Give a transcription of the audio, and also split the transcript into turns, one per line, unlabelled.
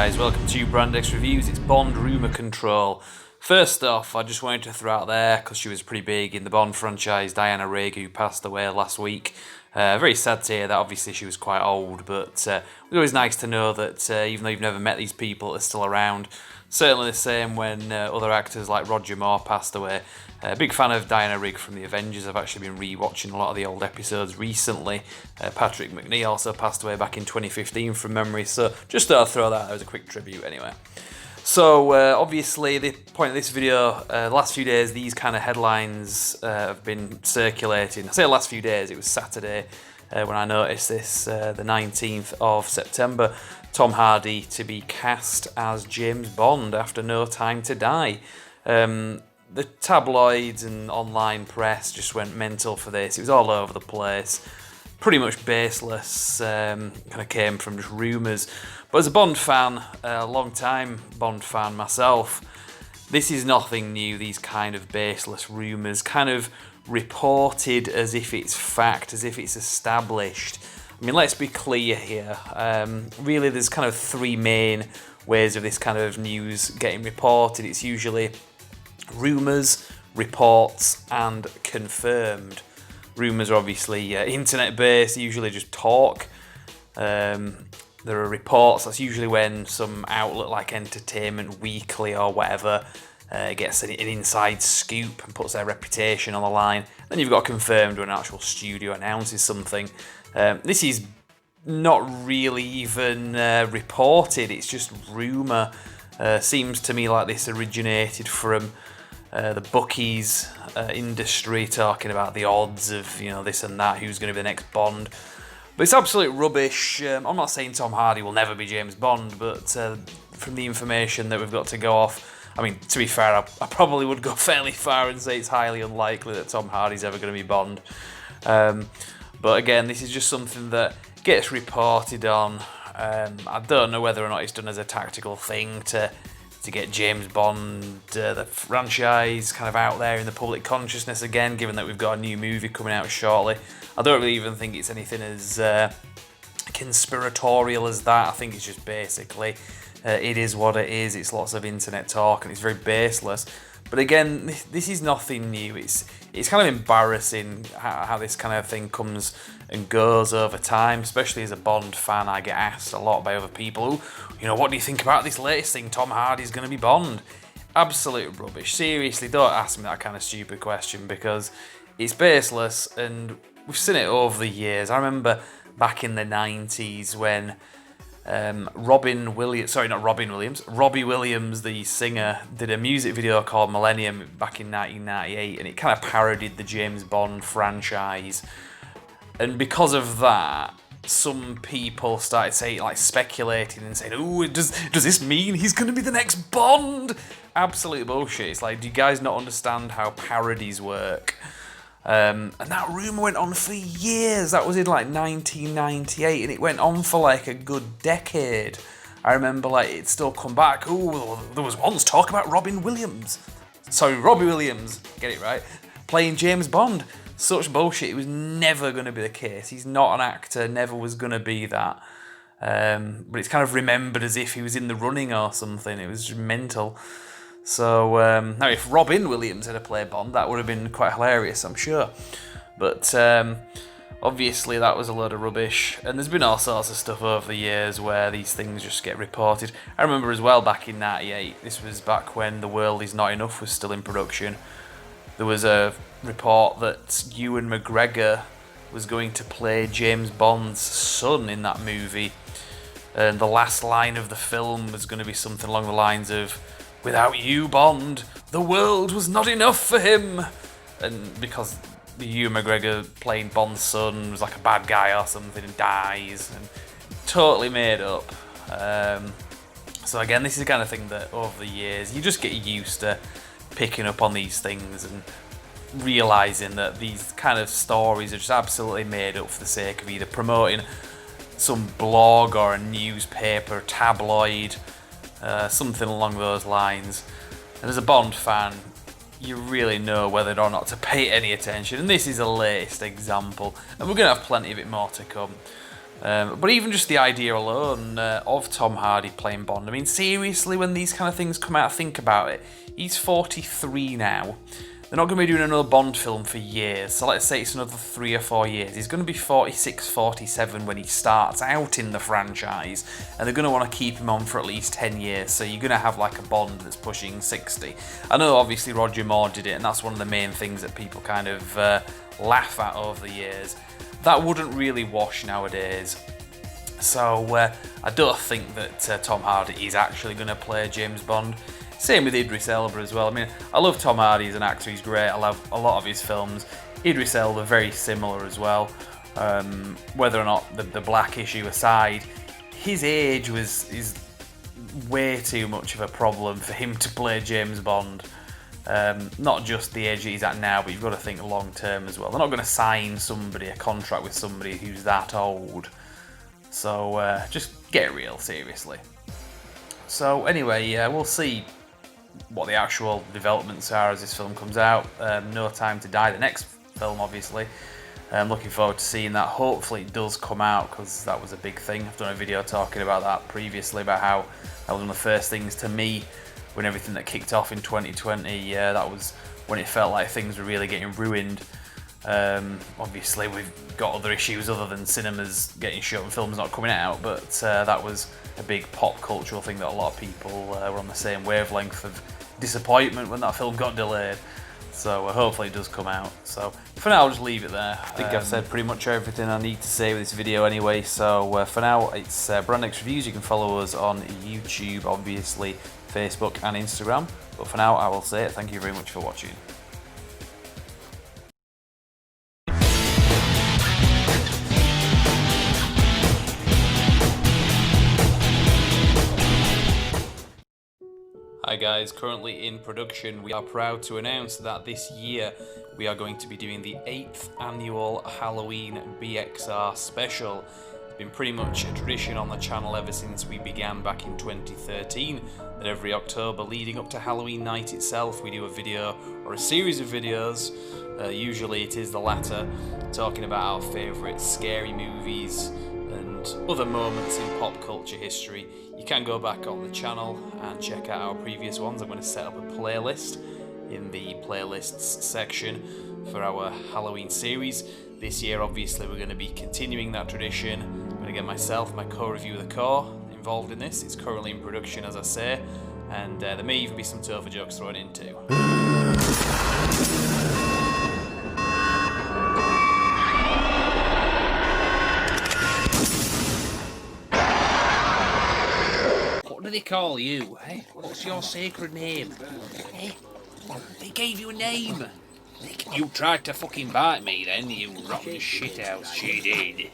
guys, welcome to Brand X Reviews. It's Bond Rumour Control. First off, I just wanted to throw out there, because she was pretty big in the Bond franchise, Diana Rigg, who passed away last week. Very sad to hear that. Obviously she was quite old, but it was always nice to know that even though you've never met these people, they're still around. Certainly the same when other actors like Roger Moore passed away. Big fan of Diana Rigg from The Avengers. I've actually been re-watching a lot of the old episodes recently. Patrick Macnee also passed away back in 2015 from memory, so just thought I'd throw that as a quick tribute anyway. So obviously the point of this video, the last few days these kind of headlines have been circulating. I say the last few days, it was Saturday when I noticed this, the 19th of September. Tom Hardy to be cast as James Bond after No Time to Die. The tabloids and online press just went mental for this. It was all over the place. Pretty much baseless, kind of came from just rumours. But as a Bond fan, a long time Bond fan myself, this is nothing new, these kind of baseless rumours, kind of reported as if it's fact, as if it's established. I mean, let's be clear here. Really, there's kind of three main ways of this kind of news getting reported. It's usually rumours, reports, and confirmed. Rumours are obviously internet-based, usually just talk. There are reports, that's usually when some outlet like Entertainment Weekly or whatever gets an inside scoop and puts their reputation on the line. Then you've got confirmed when an actual studio announces something. This is not really even reported, it's just rumour. Seems to me like this originated from the bookies industry, talking about the odds of this and that, who's going to be the next Bond. But it's absolute rubbish. I'm not saying Tom Hardy will never be James Bond, but from the information that we've got to go off, I mean, to be fair, I probably would go fairly far and say it's highly unlikely that Tom Hardy's ever going to be Bond. But again, this is just something that gets reported on. I don't know whether or not it's done as a tactical thing to get James Bond, the franchise, kind of out there in the public consciousness again, given that we've got a new movie coming out shortly. I don't really even think it's anything as conspiratorial as that. I think it's just basically, it is what it is. It's lots of internet talk and it's very baseless. But again, this is nothing new. It's kind of embarrassing how this kind of thing comes and goes over time, especially as a Bond fan. I get asked a lot by other people, what do you think about this latest thing, Tom Hardy's going to be Bond? Absolute rubbish. Seriously, don't ask me that kind of stupid question because it's baseless and we've seen it over the years. I remember back in the 90s when Robbie Williams, the singer, did a music video called Millennium back in 1998, and it kind of parodied the James Bond franchise. And because of that, some people started speculating and saying, "Oh, does this mean he's going to be the next Bond?" Absolute bullshit. It's like, do you guys not understand how parodies work? And that rumour went on for years. That was in 1998, and it went on for a good decade. I remember it'd still come back. Oh, there was once talk about Robbie Williams, get it right, playing James Bond. Such bullshit. It was never going to be the case. He's not an actor, never was going to be that. But it's kind of remembered as if he was in the running or something. It was just mental. So now if Robin Williams had played Bond, that would have been quite hilarious, I'm sure. But obviously that was a load of rubbish, and there's been all sorts of stuff over the years where these things just get reported. I remember as well back in 98, this was back when The World Is Not Enough was still in production. There was a report that Ewan McGregor was going to play James Bond's son in that movie, and the last line of the film was going to be something along the lines of, "Without you, Bond, the world was not enough for him." And because the Ewan McGregor playing Bond's son was like a bad guy or something and dies, and totally made up. So again, this is the kind of thing that over the years you just get used to picking up on these things and realising that these kind of stories are just absolutely made up for the sake of either promoting some blog or a newspaper, tabloid, something along those lines. And as a Bond fan, you really know whether or not to pay any attention, and this is the latest example, and we're going to have plenty of it more to come. But even just the idea alone of Tom Hardy playing Bond, I mean, seriously, when these kind of things come out, think about it. He's 43 now. They're not going to be doing another Bond film for years, so let's say it's another 3 or 4 years. He's going to be 46, 47 when he starts out in the franchise, and they're going to want to keep him on for at least 10 years, so you're going to have like a Bond that's pushing 60. I know obviously Roger Moore did it, and that's one of the main things that people kind of laugh at over the years. That wouldn't really wash nowadays. So I don't think that Tom Hardy is actually going to play James Bond. Same with Idris Elba as well. I mean, I love Tom Hardy as an actor, he's great. I love a lot of his films. Idris Elba, very similar as well. Whether or not the black issue aside, his age is way too much of a problem for him to play James Bond. Not just the age that he's at now, but you've got to think long term as well. They're not going to sign a contract with somebody who's that old. So just get real, seriously. So anyway, we'll see what the actual developments are as this film comes out. No Time to Die, the next film, obviously. I'm looking forward to seeing that. Hopefully it does come out, because that was a big thing. I've done a video talking about that previously, about how that was one of the first things to me when everything that kicked off in 2020. That was when it felt like things were really getting ruined. Obviously we've got other issues other than cinemas getting shut and films not coming out, but that was a big pop cultural thing that a lot of people were on the same wavelength of disappointment when that film got delayed. So hopefully it does come out. So for now, I'll just leave it there. I think I've said pretty much everything I need to say with this video anyway. So for now, it's Brand X Reviews. You can follow us on YouTube, obviously, Facebook and Instagram. But for now, I will say thank you very much for watching. Hi guys, currently in production. We are proud to announce that this year we are going to be doing the 8th annual Halloween BXR special. It's been pretty much a tradition on the channel ever since we began back in 2013, that every October leading up to Halloween night itself we do a video or a series of videos, usually it is the latter, talking about our favourite scary movies and other moments in pop culture history. You can go back on the channel and check out our previous ones. I'm going to set up a playlist in the playlists section for our Halloween series. This year, obviously, we're going to be continuing that tradition. I'm going to get myself, my co-review of the core, involved in this. It's currently in production, as I say, and there may even be some Topher jokes thrown in too.
What do they call you, eh? What's your sacred name? Eh? They gave you a name. You tried to fucking bite me then, you rotten shithouse. She did.